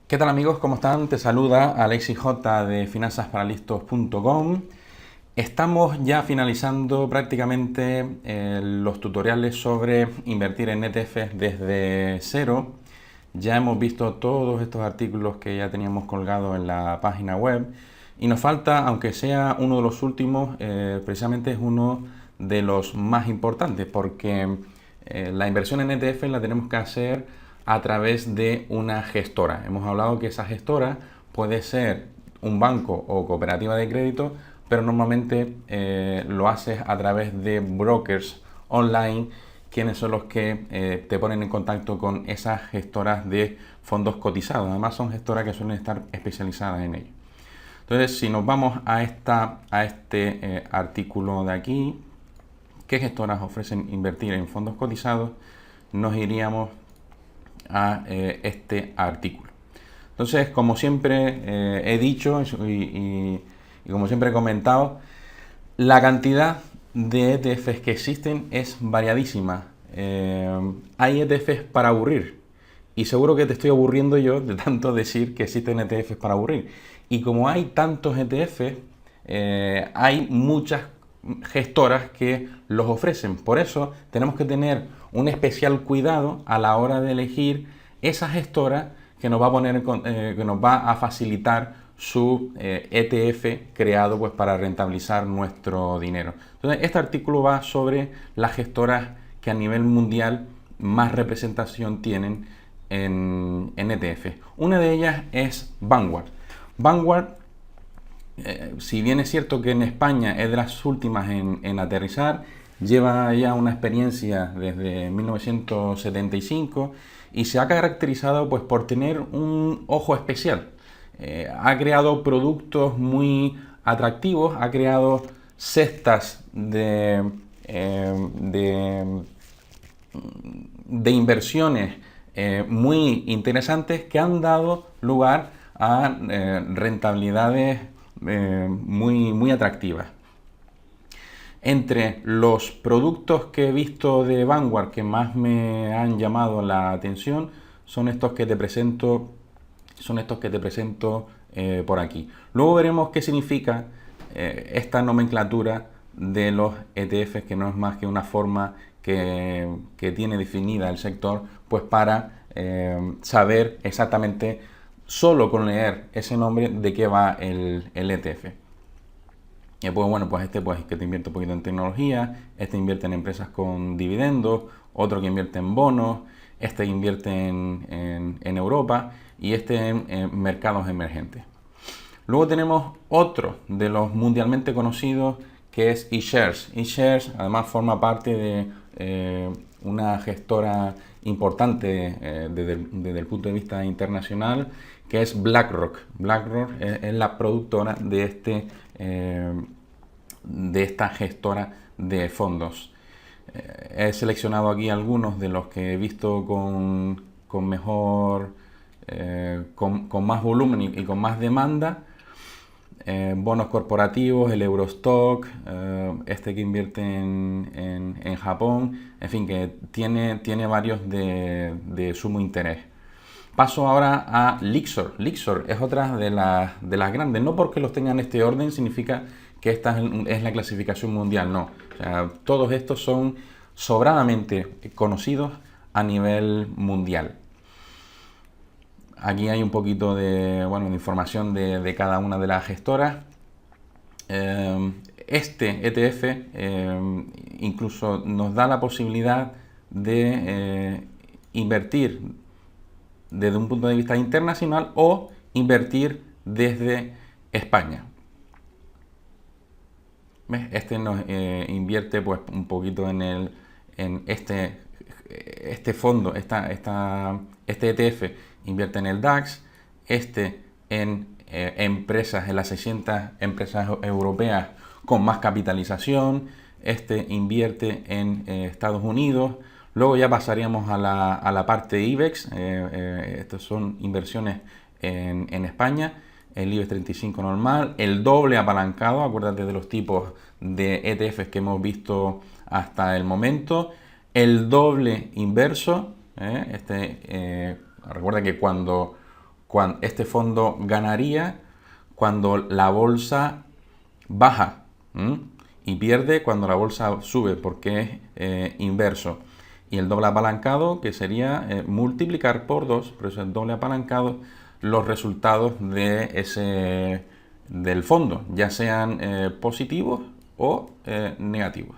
¿Qué tal amigos? ¿Cómo están? Te saluda Alexis J de finanzasparalistos.com. Estamos ya finalizando prácticamente los tutoriales sobre invertir en ETFs desde cero. Ya hemos visto todos estos artículos que ya teníamos colgados en la página web y nos falta, aunque sea uno de los últimos, precisamente es uno de los más importantes porque la inversión en ETF la tenemos que hacer a través de una gestora. Hemos hablado que esa gestora puede ser un banco o cooperativa de crédito, pero normalmente lo haces a través de brokers online, quienes son los que te ponen en contacto con esas gestoras de fondos cotizados. Además son gestoras que suelen estar especializadas en ello. Entonces, si nos vamos a este artículo de aquí, ¿qué gestoras ofrecen invertir en fondos cotizados? Nos iríamos a este artículo. Entonces, como siempre he dicho y como siempre he comentado, la cantidad de ETFs que existen es variadísima. Hay ETFs para aburrir y seguro que te estoy aburriendo yo de tanto decir que existen ETFs para aburrir. Y como hay tantos ETFs, hay muchas gestoras que los ofrecen. Por eso tenemos que tener un especial cuidado a la hora de elegir esa gestora que nos va a poner, que nos va a facilitar su ETF creado pues, para rentabilizar nuestro dinero. Entonces, este artículo va sobre las gestoras que a nivel mundial más representación tienen en ETF. Una de ellas es Vanguard. Vanguard, si bien es cierto que en España es de las últimas en aterrizar, lleva ya una experiencia desde 1975 y se ha caracterizado pues, por tener un ojo especial. Ha creado productos muy atractivos, ha creado cestas de inversiones muy interesantes que han dado lugar a rentabilidades muy atractivas. Entre los productos que he visto de Vanguard que más me han llamado la atención son estos que te presento, por aquí. Luego veremos qué significa esta nomenclatura de los ETFs, que no es más que una forma que tiene definida el sector, pues para saber exactamente, solo con leer ese nombre, de qué va el ETF. Pues bueno, pues que te invierte un poquito en tecnología, este invierte en empresas con dividendos, otro que invierte en bonos, este invierte en Europa y este en mercados emergentes. Luego tenemos otro de los mundialmente conocidos que es eShares. eShares además forma parte de una gestora importante desde el punto de vista internacional, que es BlackRock. BlackRock es la productora de esta gestora de fondos. He seleccionado aquí algunos de los que he visto con mejor, con más volumen y con más demanda. Bonos corporativos, el Eurostock, este que invierte en Japón, en fin, que tiene varios de sumo interés. Paso ahora a Lyxor. Lyxor es otra de las grandes. No porque los tengan en este orden significa que esta es la clasificación mundial, no. O sea, todos estos son sobradamente conocidos a nivel mundial. Aquí hay un poquito de información de cada una de las gestoras. Este ETF incluso nos da la posibilidad de invertir desde un punto de vista internacional o invertir desde España. ¿Ves? Este nos invierte pues un poquito en este fondo, este ETF invierte en el DAX, este en empresas, en las 600 empresas europeas con más capitalización, este invierte en Estados Unidos. Luego ya pasaríamos a la parte de IBEX, estas son inversiones en España, el IBEX 35 normal, el doble apalancado, acuérdate de los tipos de ETFs que hemos visto hasta el momento, el doble inverso, recuerda que cuando este fondo ganaría cuando la bolsa baja, y pierde cuando la bolsa sube, porque es inverso. Y el doble apalancado, que sería multiplicar por 2, por eso el doble apalancado, los resultados del fondo, ya sean positivos o negativos.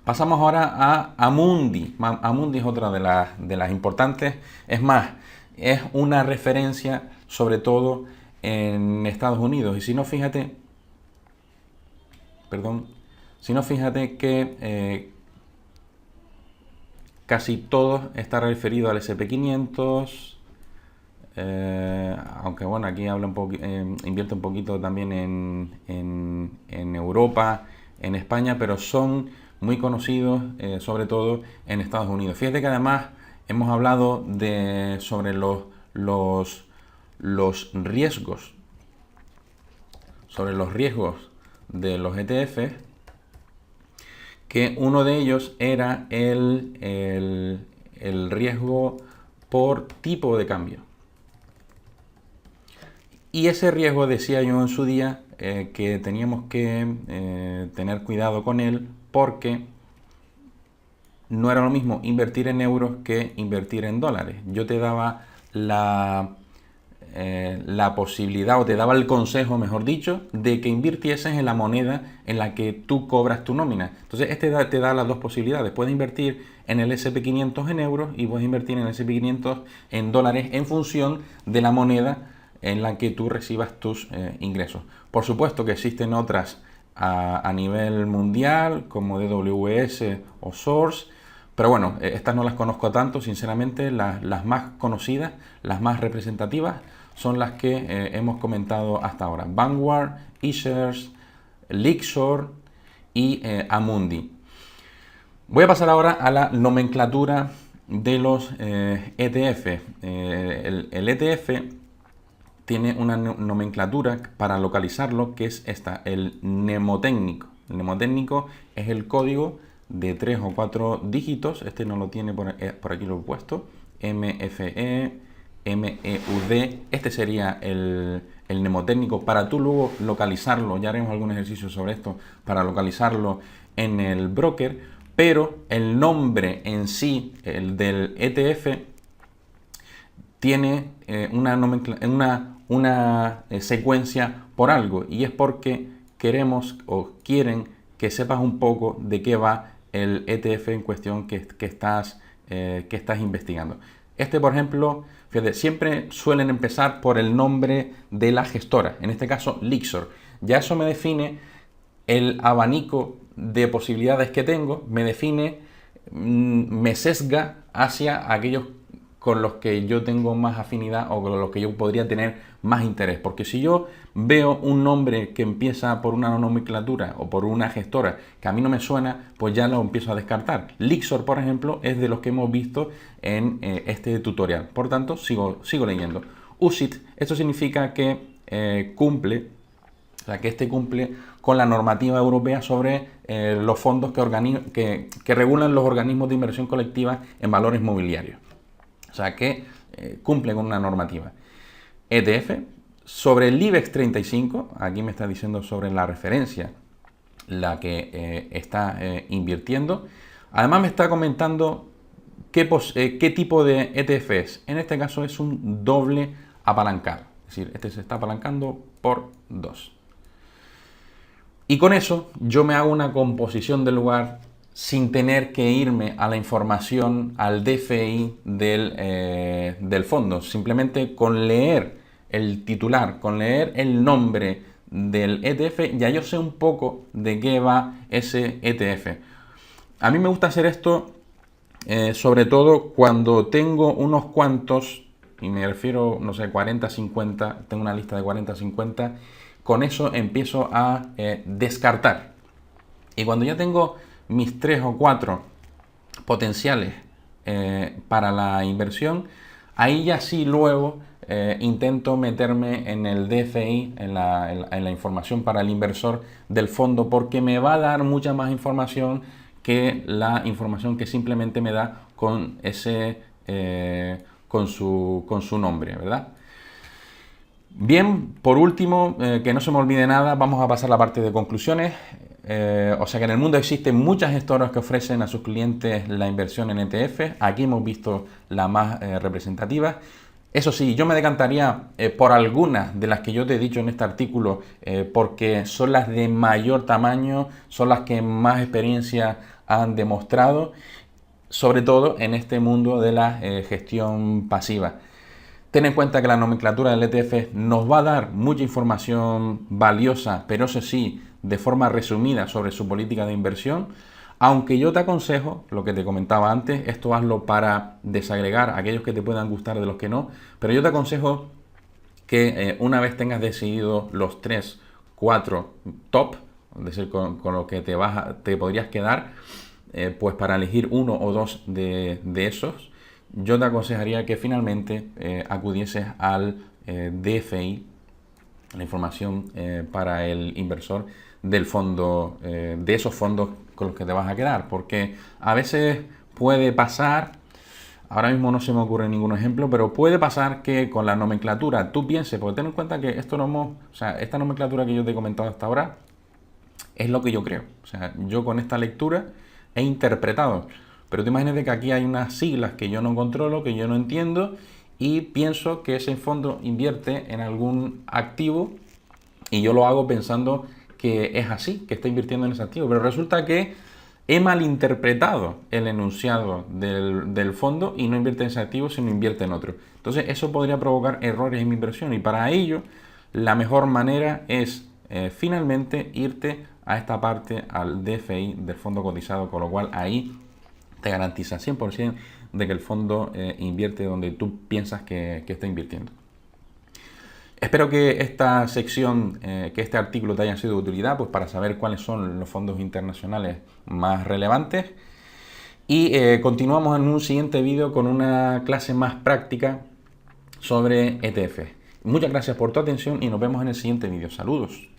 Pasamos ahora a Amundi. Amundi es otra de las importantes. Es más, es una referencia sobre todo en Estados Unidos. Y si no, fíjate que casi todo está referido al S&P 500, aunque bueno, aquí habla invierte un poquito también en Europa, en España, pero son muy conocidos sobre todo en Estados Unidos. Fíjate que además hemos hablado sobre los riesgos, de los ETF, que uno de ellos era el riesgo por tipo de cambio. Y ese riesgo, decía yo en su día, que teníamos que tener cuidado con él, porque no era lo mismo invertir en euros que invertir en dólares. Yo te daba la posibilidad, o te daba el consejo, mejor dicho, de que invirtieses en la moneda en la que tú cobras tu nómina. Entonces, te da las dos posibilidades. Puedes invertir en el S&P 500 en euros y puedes invertir en el S&P 500 en dólares en función de la moneda en la que tú recibas tus ingresos. Por supuesto que existen otras a nivel mundial, como DWS o Source, pero bueno, estas no las conozco tanto, sinceramente. Las más conocidas, las más representativas, son las que hemos comentado hasta ahora: Vanguard, eShares, Lyxor y Amundi. Voy a pasar ahora a la nomenclatura de los ETF. El ETF tiene una nomenclatura para localizarlo, que es esta, el mnemotécnico. El mnemotécnico es el código de 3 o 4 dígitos. Este no lo tiene por aquí, lo he puesto. MFE, MEUD. Este sería el mnemotécnico para tú luego localizarlo. Ya haremos algún ejercicio sobre esto para localizarlo en el broker. Pero el nombre en sí, el del ETF, tiene una secuencia por algo, y es porque queremos o quieren que sepas un poco de qué va el ETF en cuestión que estás investigando. Este, por ejemplo, fíjate, siempre suelen empezar por el nombre de la gestora, en este caso Lyxor. Ya eso me define el abanico de posibilidades que tengo, me sesga hacia aquellos con los que yo tengo más afinidad o con los que yo podría tener más interés. Porque si yo veo un nombre que empieza por una nomenclatura o por una gestora que a mí no me suena, pues ya lo empiezo a descartar. Lyxor, por ejemplo, es de los que hemos visto en este tutorial. Por tanto, sigo leyendo. UCIT, esto significa que cumple con la normativa europea sobre los fondos que regulan los organismos de inversión colectiva en valores mobiliarios. O sea, que cumple con una normativa. ETF, sobre el IBEX 35, aquí me está diciendo sobre la referencia, la que está invirtiendo. Además me está comentando qué tipo de ETF es. En este caso es un doble apalancado. Es decir, este se está apalancando por 2. Y con eso yo me hago una composición del lugar sin tener que irme a la información, al DFI del fondo. Simplemente con leer el titular, con leer el nombre del ETF, ya yo sé un poco de qué va ese ETF. A mí me gusta hacer esto sobre todo cuando tengo unos cuantos, y me refiero, no sé, 40, 50, tengo una lista de 40, 50, con eso empiezo a descartar. Y cuando ya tengo mis 3 o 4 potenciales para la inversión, ahí ya sí luego intento meterme en el DFI, en la información para el inversor del fondo, porque me va a dar mucha más información que la información que simplemente me da con con su nombre, ¿verdad? Bien, por último, que no se me olvide nada, vamos a pasar a la parte de conclusiones. O sea que en el mundo existen muchas gestoras que ofrecen a sus clientes la inversión en ETF. Aquí hemos visto la más representativa. Eso sí, yo me decantaría por algunas de las que yo te he dicho en este artículo, porque son las de mayor tamaño, son las que más experiencia han demostrado, sobre todo en este mundo de la gestión pasiva. Ten en cuenta que la nomenclatura del ETF nos va a dar mucha información valiosa, pero eso sí, de forma resumida sobre su política de inversión. Aunque yo te aconsejo, lo que te comentaba antes, esto hazlo para desagregar aquellos que te puedan gustar de los que no, pero yo te aconsejo que una vez tengas decidido los 3, 4 top, es decir, con lo que te podrías quedar, pues para elegir uno o dos de esos, yo te aconsejaría que finalmente acudieses al DFI, la información para el inversor del fondo, de esos fondos con los que te vas a quedar, porque a veces puede pasar, ahora mismo no se me ocurre ningún ejemplo, pero puede pasar que con la nomenclatura tú pienses, porque ten en cuenta que esta nomenclatura que yo te he comentado hasta ahora es lo que yo creo. O sea, yo con esta lectura he interpretado. Pero te imaginas que aquí hay unas siglas que yo no controlo, que yo no entiendo, y pienso que ese fondo invierte en algún activo y yo lo hago pensando que es así, que está invirtiendo en ese activo. Pero resulta que he malinterpretado el enunciado del fondo y no invierte en ese activo, sino invierte en otro. Entonces eso podría provocar errores en mi inversión y para ello la mejor manera es finalmente irte a esta parte, al DFI del fondo cotizado, con lo cual ahí te garantiza 100% de que el fondo invierte donde tú piensas que está invirtiendo. Espero que esta sección, que este artículo te haya sido de utilidad, pues para saber cuáles son los fondos internacionales más relevantes. Y continuamos en un siguiente vídeo con una clase más práctica sobre ETF. Muchas gracias por tu atención y nos vemos en el siguiente vídeo. Saludos.